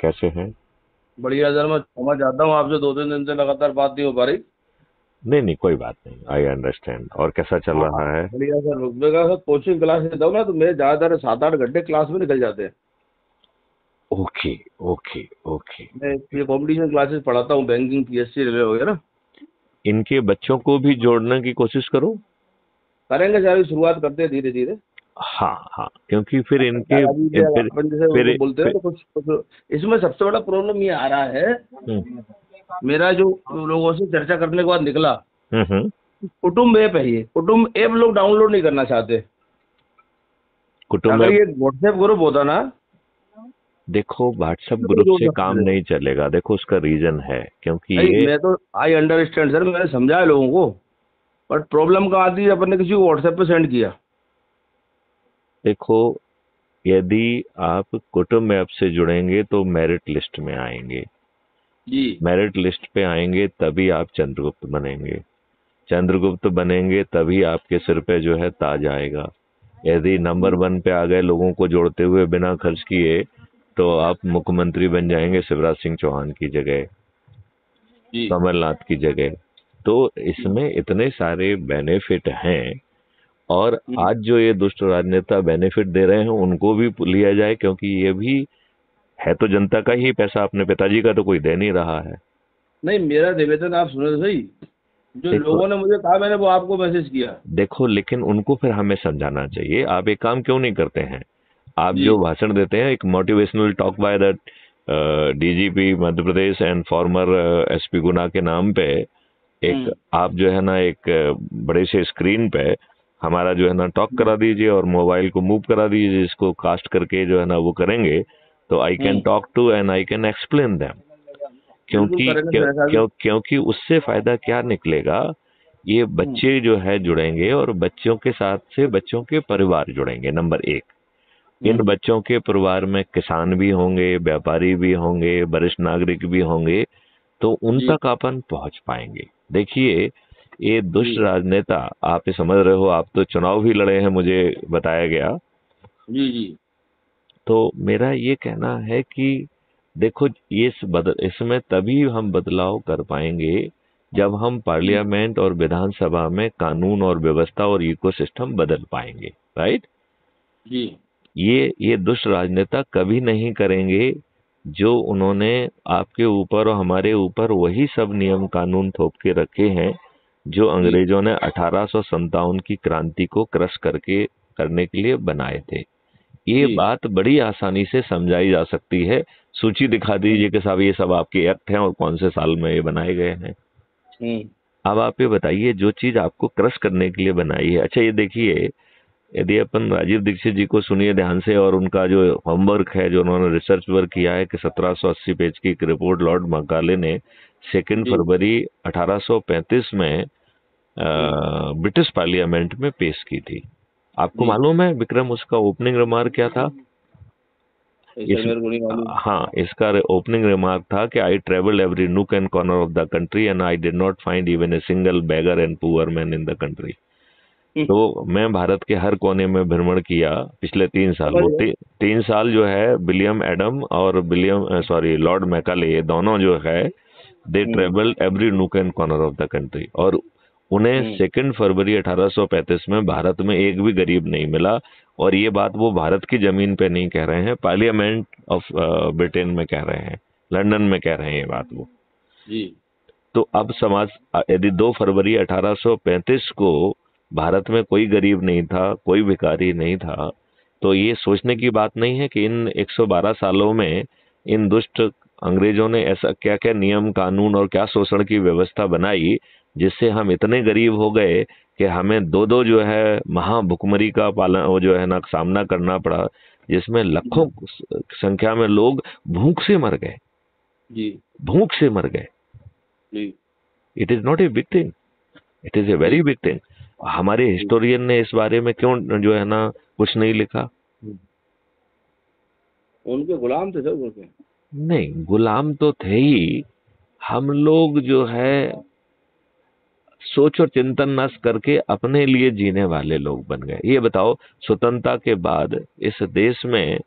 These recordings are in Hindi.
कैसे हैं? बढ़िया सर। मैं क्षमा चाहता हूँ आपसे, 2-3 दिन से लगातार बात नहीं हो पा रही। नहीं नहीं, कोई बात नहीं, आई अंडरस्टैंड। और कैसा चल हाँ। रहा है? बढ़िया सर। मैं सर कोचिंग क्लास लेता हूँ ना, तो मेरे ज्यादातर 7-8 घंटे क्लास में निकल जाते हैं। Okay okay okay. मैं ये कॉम्पिटिशन क्लासेस पढ़ाता हूँ, बैंकिंग, पीएससी, रेलवे वगैरह। इनके बच्चों को भी जोड़ने की कोशिश करो। करेंगे सर, अभी शुरुआत करते हैं धीरे धीरे। हाँ हाँ, क्योंकि फिर इनके सर अभी से अपन जैसे उनको फिर, बोलते हैं फिर ना, तो कुछ इसमें सबसे बड़ा प्रॉब्लम ये आ रहा है। हम्म मेरा जो लोगों से चर्चा करने के बाद निकला, हम्म। कुटुंब ऐप है। ये कुटुंब ऐप लोग डाउनलोड नहीं करना चाहते। कुटुंब अगर में ये व्हाट्सएप ग्रुप होता ना, देखो, व्हाट्सएप तो ग्रुप जोड़ से सकते काम थे। नहीं चलेगा। देखो, उसका रीजन है क्योंकि नहीं, ये, मैं तो आई अंडरस्टैंड सर, मैंने समझाया लोगों को। बट प्रॉब्लम कहाँ आती है, अपन ने किसी को व्हाट्सएप पे सेंड किया। देखो, यदि आप कुटुंब ऐप से जुड़ेंगे तो मेरिट लिस्ट में आएंगे। जी मेरिट लिस्ट पे आएंगे तभी आप चंद्रगुप्त बनेंगे। चंद्रगुप्त बनेंगे तभी आपके सिर पे जो है ताज आएगा। यदि नंबर जी 1 पे आ गए लोगों को जोड़ते हुए बिना खर्च किए, तो आप मुख्यमंत्री बन जाएंगे शिवराज सिंह चौहान की जगह, जी कमलनाथ की जगह। तो इसमें इतने सारे बेनिफिट हैं। और हम्म। आज जो ये दुष्ट राजनेता बेनिफिट दे रहे हैं उनको भी लिया जाए, क्योंकि ये भी है तो जनता का ही पैसा। अपने पिताजी का तो कोई दे नहीं रहा है। नहीं, मेरा निवेदन आप सुने तो सही। जो देखो लोगों ने मुझे कहा, मैंने वो आपको मैसेज किया। देखो, लेकिन उनको फिर हमें समझाना चाहिए। आप एक काम क्यों नहीं करते हैं? आप जी जो भाषण देते हैं, एक motivational talk by the DGP Madhya Pradesh and former SP Guna के नाम पे, एक हम्म आप जो है ना, एक बड़े से स्क्रीन पे हमारा जो है ना टॉक करा दीजिए, और मोबाइल को मूव करा दीजिए, जिसको कास्ट करके जो है ना वो करेंगे, तो I can hmm. Talk to and I can explain them. बिल्कुल क्योंकि करेंगे क्यों, सर, ऐसा भी। क्यों, क्योंकि उससे फायदा क्या निकलेगा? ये हम्म। बच्चे जो है जुड़ेंगे, और बच्चों के साथ से बच्चों के परिवार जुड़ेंगे। नंबर एक, इन हम्म। बच्चों के परिवार में किसान भी होंगे, व्यापारी भी होंगे, वरिष्ठ नागरिक भी होंगे, तो उन जी तक अपन पहुंच पाएंगे। देखिए, ये जी दुष्ट राजनेता, आप ये समझ रहे हो, आप तो चुनाव भी लड़े हैं मुझे बताया गया। जी जी तो मेरा ये कहना है कि देखो, इसमें तभी हम बदलाव कर पाएंगे जब हम जी पार्लियामेंट और विधानसभा में कानून और व्यवस्था और इकोसिस्टम बदल पाएंगे। राइट? जी ये दुष्ट राजनेता कभी नहीं करेंगे। जो उन्होंने आपके ऊपर और हमारे ऊपर वही सब नियम कानून थोप के रखे हैं जो जी अंग्रेजों ने 1857 की क्रांति को क्रश करके करने के लिए बनाए थे। ये जी। बात बड़ी आसानी से समझाई जा सकती है। सूची दिखा हम्म दीजिए कि साहब ये सब आपके एक्ट हैं और कौन से साल में ये बनाए गए हैं। हम्म अब आप ये बताइए, जो चीज आपको क्रश करने के लिए बनाई है। अच्छा, ये देखिए, यदि अपन राजीव दीक्षित जी को सुनिए ध्यान से, और उनका जो होमवर्क है, जो उन्होंने रिसर्च वर्क किया है, कि 1780 पेज की एक रिपोर्ट लॉर्ड मैकाले ने 2 जी फरवरी 1835 में जी ब्रिटिश पार्लियामेंट में पेश की थी। आपको जी। मालूम है विक्रम, उसका ओपनिंग रिमार्क क्या था? नहीं सर, इस मेरे को नहीं मालूम। हाँ, इसका ओपनिंग रिमार्क था कि I travelled every nook and corner of the country and I did not find even a single beggar and poor man in the country. तो मैं भारत के हर कोने में भ्रमण किया पिछले 3 साल। समझ वो गए। 3 साल जो है, विलियम एडम और लॉर्ड मैकाले, ये दोनों जो है, they hmm travelled every nook and corner of the country. और उन्हें हम्म 2 फरवरी 1835 में भारत में एक भी गरीब नहीं मिला। और ये बात वो भारत की जमीन पे नहीं कह रहे हैं, पार्लियामेंट ऑफ ब्रिटेन में कह रहे हैं, लंदन में कह रहे हैं ये बात वो। जी तो अब समाज, यदि 2 फरवरी 1835 को भारत में कोई गरीब नहीं था, कोई भिखारी नहीं था, तो ये सोचने की बात नहीं है कि इन 112 सालों में इन दुष्ट अंग्रेजों ने ऐसा क्या क्या नियम कानून और क्या शोषण की व्यवस्था बनाई, जिससे हम इतने गरीब हो गए कि हमें दो दो जो है महाभुखमरी का पालन, वो जो है ना, सामना करना पड़ा, जिसमें लाखों जी संख्या में लोग भूख से मर गए। जी भूख से मर गए। जी it is not a big thing, it is a जी वेरी बिग थिंग। हमारे जी। हिस्टोरियन ने इस बारे में क्यों जो है ना कुछ नहीं लिखा? हम्म। उनके गुलाम थे सब उनके। नहीं, गुलाम तो थे ही। हम लोग जो है सोच और चिंतन नस करके अपने लिए जीने वाले लोग बन गए। ये बताओ, स्वतंत्रता के बाद इस देश में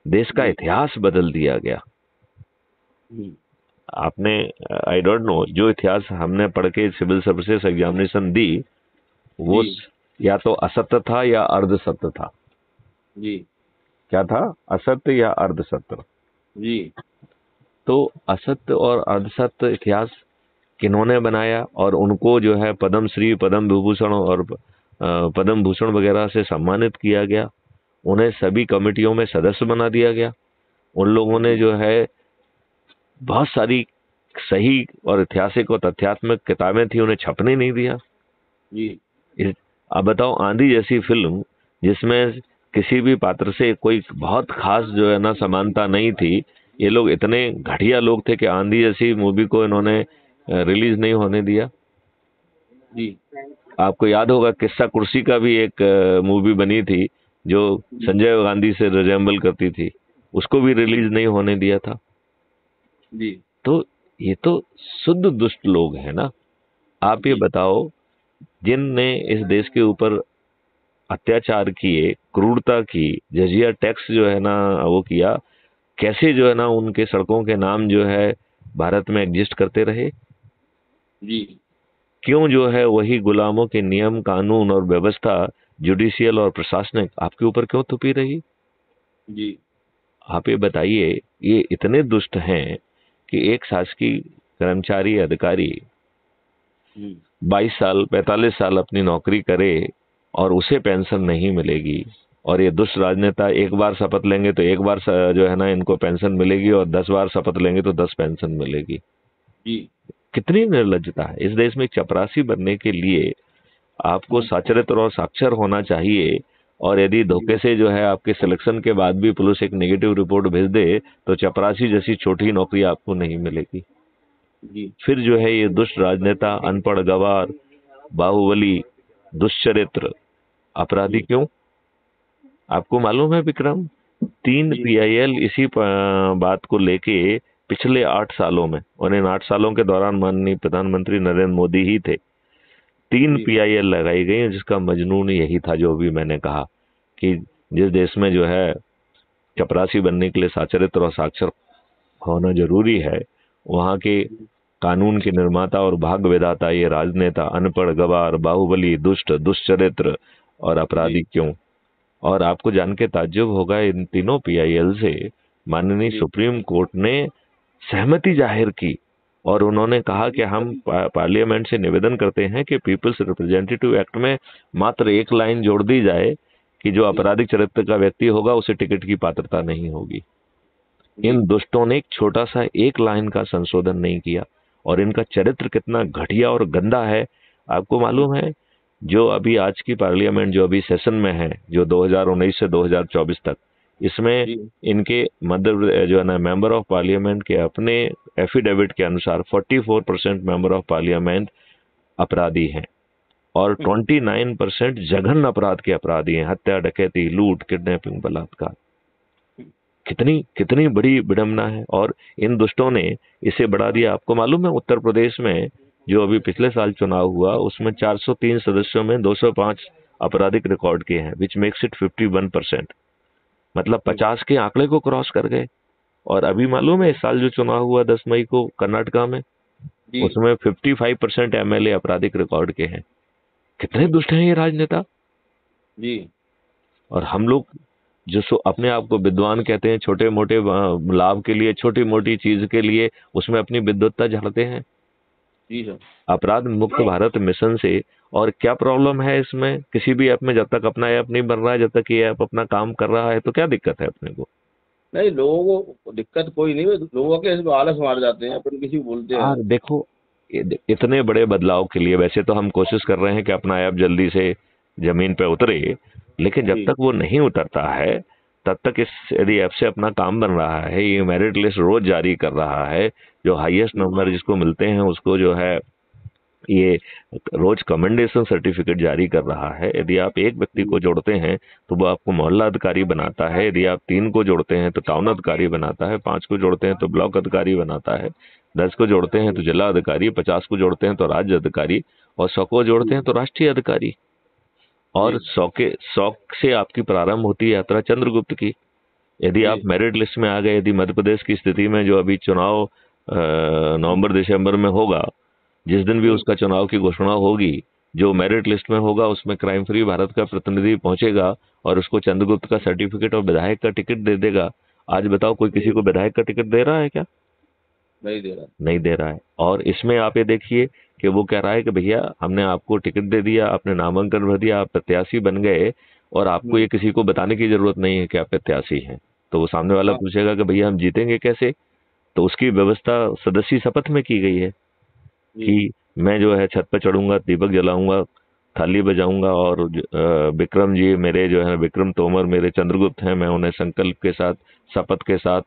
देश का जी इतिहास बदल दिया गया। हम्म, आपने, आई डोंट नो, जो इतिहास हमने पढ़ के सिविल सर्विसेज एग्जामिनेशन दी, वो जी या तो असत्य था या अर्ध सत्य था। जी क्या था? असत्य या अर्ध सत्य। जी तो असत्य और अर्ध सत्य इतिहास किन्होंने बनाया, और उनको जो है पद्म श्री, पद्म विभूषण और पद्म भूषण वगैरह से सम्मानित किया गया। उन्हें सभी कमेटियों में सदस्य बना दिया गया। उन लोगों ने जी जो है बहुत सारी सही और ऐतिहासिक और तथ्यात्मक किताबें थी, उन्हें छपने नहीं दिया। जी इस- अब बताओ, आंधी जैसी फिल्म जिसमें किसी भी पात्र से कोई बहुत खास जो है ना समानता नहीं थी, ये लोग इतने घटिया लोग थे कि आंधी जैसी मूवी को इन्होंने रिलीज नहीं होने दिया। जी आपको याद होगा, किस्सा कुर्सी का भी एक मूवी बनी थी जो जी संजय गांधी से रिजेंबल करती थी, उसको भी जी रिलीज नहीं होने दिया था। जी तो ये तो शुद्ध दुष्ट लोग हैं ना। आप ये जी बताओ, जिनने इस देश के ऊपर अत्याचार किए, क्रूरता की, जजिया टैक्स जो है ना वो किया, कैसे जो है ना उनके सड़कों के नाम जो है भारत में एग्जिस्ट करते रहे? जी क्यों जो है वही गुलामों के नियम कानून और व्यवस्था, जुडिशियल और प्रशासनिक, आपके ऊपर क्यों थुपी रही? जी आप ये बताइए, ये इतने दुष्ट हैं कि एक शासकीय कर्मचारी, अधिकारी हम्म, 22 साल 45 साल अपनी नौकरी करे और उसे पेंशन नहीं मिलेगी, और ये दुष्ट राजनेता एक बार शपथ लेंगे तो एक बार जो है ना इनको पेंशन मिलेगी, और 10 बार शपथ लेंगे तो 10 पेंशन मिलेगी। जी कितनी निर्लज्जता है! इस देश में चपरासी बनने के लिए आपको हम्म, साक्षरता और साक्षर होना चाहिए, और यदि जी धोखे से जो है आपके सिलेक्शन के बाद भी पुलिस एक नेगेटिव रिपोर्ट भेज दे, तो चपरासी जैसी छोटी नौकरी आपको नहीं मिलेगी। जी फिर जो है ये दुष्ट राजनेता, अनपढ़, गवार, बाहुबली, दुष्चरित्र, अपराधी जी क्यों? आपको मालूम है विक्रम, तीन जी पीआईएल इसी बात को लेके पिछले 8 सालों में, और इन 8 सालों के दौरान माननीय प्रधानमंत्री नरेंद्र मोदी ही थे, तीन जी पीआईएल लगाई गई, जिसका मजनून यही था जो भी मैंने कहा, कि जिस देश में जो है चपरासी बनने के लिए साक्षरता और साक्षर होना जरूरी है, वहाँ के कानून के निर्माता और भाग विधाता ये राजनेता अनपढ़, गवार, बाहुबली, दुष्ट, दुष्चरित्र और अपराधी जी क्यों? और आपको जान के ताज्जुब होगा, इन तीनों पीआईएल से माननीय जी सुप्रीम कोर्ट ने सहमति जाहिर की, और उन्होंने कहा कि हम पार्लियामेंट से निवेदन करते हैं कि पीपल्स रिप्रेजेंटेटिव एक्ट में मात्र एक लाइन जोड़ दी जाए कि जो जी आपराधिक चरित्र का व्यक्ति होगा उसे टिकट की पात्रता नहीं होगी। जी इन दुष्टों ने एक छोटा सा एक लाइन का संशोधन नहीं किया, और इनका चरित्र कितना घटिया और गंदा है आपको हम्म, मालूम है? जो अभी आज की पार्लियामेंट जो अभी सेशन में है, जो 2019 से 2024 तक, इसमें जी इनके मध्य जो है ना मेंबर ऑफ पार्लियामेंट के अपने एफिडेविट के अनुसार 44% मेंबर ऑफ पार्लियामेंट अपराधी हैं, और हम्म, 29% जघन्य अपराध के अपराधी हैं, हत्या, डकैती, लूट, किडनैपिंग, बलात्कार। कितनी कितनी बड़ी विडंबना है! और इन दुष्टों ने इसे बढ़ा दिया। आपको मालूम है, उत्तर प्रदेश में जो अभी पिछले साल चुनाव हुआ, उसमें 403 सदस्यों में 205 आपराधिक रिकॉर्ड के हैं, विच मेक्स इट 51%। मतलब हम्म, 50 के आंकड़े को क्रॉस कर गए। और अभी मालूम है, इस साल जो चुनाव हुआ 10 मई को कर्नाटका में, जी उसमें 55% एमएलए आपराधिक रिकॉर्ड के हैं। कितने दुष्ट हैं ये राजनेता! जी और हम लोग जो अपने आप को विद्वान कहते हैं, छोटे मोटे लाभ के लिए, छोटी मोटी चीज के लिए उसमें अपनी विद्वत्ता झाड़ते हैं। जी सर अपराध मुक्त भारत मिशन से और क्या प्रॉब्लम है इसमें? किसी भी ऐप में जब तक अपना ऐप नहीं बन रहा है, जब तक ये ऐप अपना काम कर रहा है, तो क्या दिक्कत है अपने को? नहीं, लोगों को दिक्कत कोई नहीं, बस लोगों के इसमें आलस मार जाते हैं, अपन किसी को बोलते हैं। यार देखो, इतने बड़े बदलाव के लिए वैसे तो हम कोशिश कर रहे हैं कि अपना ऐप जल्दी से जमीन पे उतरे, लेकिन जब जी तक वो नहीं उतरता है, तब तक इस यदि ऐप से अपना काम बन रहा है, ये मेरिट लिस्ट रोज जारी कर रहा है, जो हाईएस्ट जी नंबर जिसको मिलते हैं उसको जो है ये रोज कमेंडेशन सर्टिफिकेट जारी कर रहा है। यदि आप एक व्यक्ति जी को जोड़ते हैं तो वो आपको मोहल्ला अधिकारी बनाता है, यदि आप 3 को जोड़ते हैं तो टाउन अधिकारी बनाता है, 5 को जोड़ते हैं तो ब्लॉक अधिकारी बनाता है, 10 को जोड़ते हैं तो जी जिला अधिकारी, 50 को जोड़ते हैं तो राज्य अधिकारी, और 100 को जी जोड़ते हैं तो राष्ट्रीय अधिकारी। जी और 100 से आपकी प्रारंभ होती है यात्रा चंद्रगुप्त की। यदि आप जी मेरिट लिस्ट में आ गए, यदि मध्य प्रदेश की स्थिति में जो अभी चुनाव नवंबर दिसंबर में होगा, जिस दिन भी हम्म, उसका चुनाव की घोषणा होगी, जो मेरिट लिस्ट में होगा उसमें क्राइम फ्री भारत का प्रतिनिधि पहुंचेगा और उसको चंद्रगुप्त का सर्टिफिकेट और विधायक का टिकट दे देगा। आज बताओ, कोई किसी जी को विधायक का टिकट दे रहा है क्या? नहीं दे रहा। नहीं दे रहा है। और इसमें आप ये देखिए कि वो कह रहा है कि भैया हमने आपको टिकट दे दिया, आपने नामांकन भर दिया, आप प्रत्याशी बन गए, और आपको ये किसी को बताने की जरूरत नहीं है कि आप प्रत्याशी हैं। तो वो सामने वाला हाँ पूछेगा कि भैया हम जीतेंगे कैसे? तो उसकी व्यवस्था सदस्य शपथ में की गई है जी कि मैं जो है छत पर चढ़ूंगा, दीपक जलाऊंगा, थाली बजाऊंगा, और विक्रम जी मेरे जो है, विक्रम तोमर मेरे चंद्रगुप्त हैं, मैं उन्हें संकल्प के साथ, शपथ के साथ,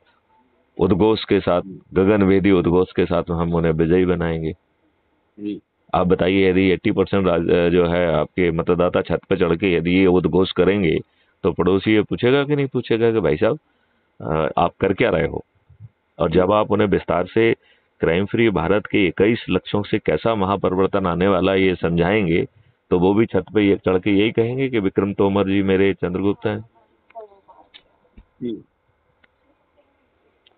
उद्घोष के साथ, जी गगनभेदी उद्घोष के साथ हम उन्हें विजयी बनाएंगे। जी आप बताइए, यदि 80% जो है आपके मतदाता छत पर चढ़ के यदि ये उद्घोष करेंगे, तो पड़ोसी ये पूछेगा कि नहीं पूछेगा कि भाई साहब आप कर क्या रहे हो? और जी जब आप उन्हें विस्तार से क्राइम फ्री भारत के 21 लक्ष्यों से कैसा महापरिवर्तन आने वाला है ये समझाएंगे, तो वो भी छत पे ये चढ़ के यही कहेंगे कि विक्रम तोमर जी मेरे चंद्रगुप्त हैं। जी।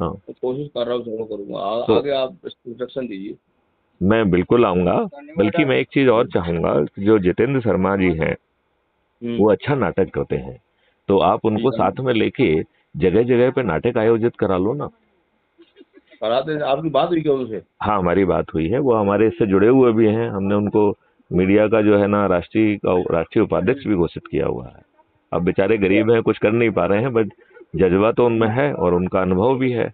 हाँ। तो कोशिश कर रहा हूँ, जरूर करूंगा। तो आगे आप इंस्ट्रक्शन दीजिए। मैं बिल्कुल आऊंगा। बल्कि मैं एक चीज और चाहूंगा कि जो जितेंद्र शर्मा जी हैं, हम्म। वो अच्छा नाटक करते हैं, तो आप जी उनको साथ में लेके जगह जगह पे नाटक आयोजित करा लो ना। कराते हैं। आपकी बात हुई क्या उनसे? हाँ, हमारी बात हुई है, वो हमारे इससे जुड़े हुए भी हैं। हमने उनको मीडिया का जो है ना राष्ट्रीय उपाध्यक्ष भी घोषित किया हुआ है। अब बेचारे क्या? गरीब हैं, कुछ कर नहीं पा रहे हैं, बट जज्बा तो उनमें है और उनका अनुभव भी है।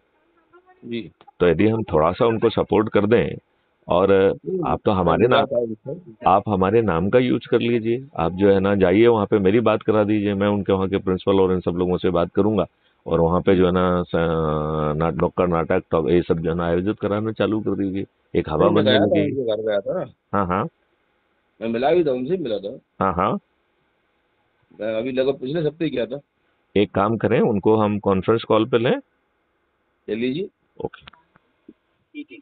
जी तो यदि हम थोड़ा सा उनको सपोर्ट कर दें, और आप तो हमारे नाम धन्यवाद आप। आप हमारे नाम का यूज कर लीजिए। आप जो है ना जाइए वहाँ पे, मेरी बात करा दीजिए, मैं उनके वहाँ के प्रिंसिपल और इन सब लोगों से बात करूंगा, और वहाँ पे जो है ना नुक्कड़ नाटक तो ये सब जो है ना आयोजित कराना चालू कर दीजिए। एक हवा नहीं, मैं बनने गया था, लगेगी। उनके घर गया था ना। हाँ हाँ। मैं मिला भी था, उनसे मिला था। हाँ हाँ। मैं अभी लगभग पिछले हफ्ते ही किया था। एक काम करें, उनको हम कॉन्फ्रेंस कॉल पे लें। ले लीजिए। ओके।